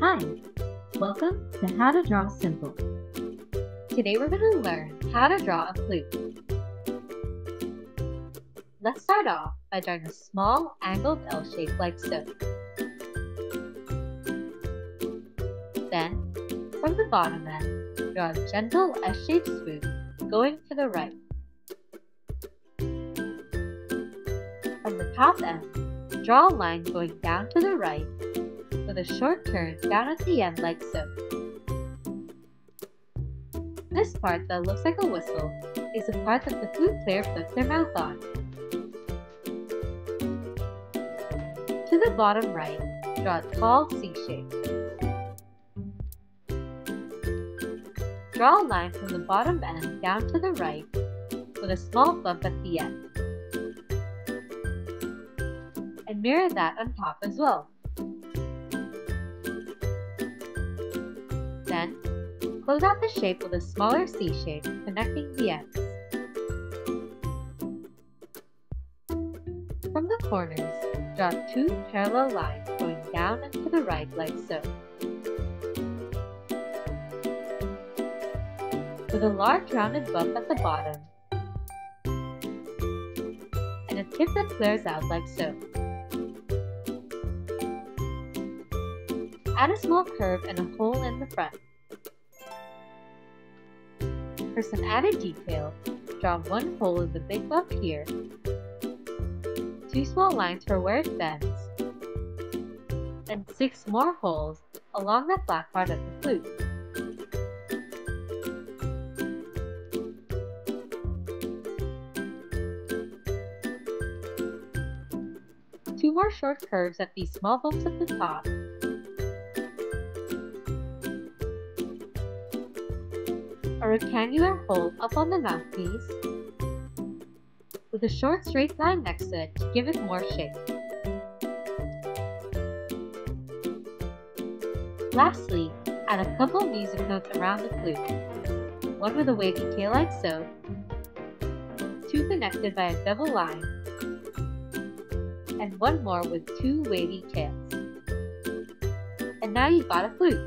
Hi, welcome to How to Draw Simple. Today we're going to learn how to draw a flute. Let's start off by drawing a small angled L shape like so. Then, from the bottom end, draw a gentle S-shaped swoop going to the right. From the top end, draw a line going down to the right with a short turn down at the end like so. This part that looks like a whistle is the part that the flute player puts their mouth on. To the bottom right, draw a tall C shape. Draw a line from the bottom end down to the right with a small bump at the end. And mirror that on top as well. Then, close out the shape with a smaller C shape connecting the ends. From the corners, draw two parallel lines going down and to the right like so. With a large rounded bump at the bottom, and a tip that flares out like so. Add a small curve and a hole in the front. For some added detail, draw one hole in the big bump here, two small lines for where it bends, and 6 more holes along that black part of the flute. Two more short curves at these small bumps at the top, a rectangular hole up on the mouthpiece, with a short straight line next to it to give it more shape. Lastly, add a couple music notes around the flute, one with a wavy tail like so, two connected by a double line, and one more with two wavy tails. And now you've got a flute!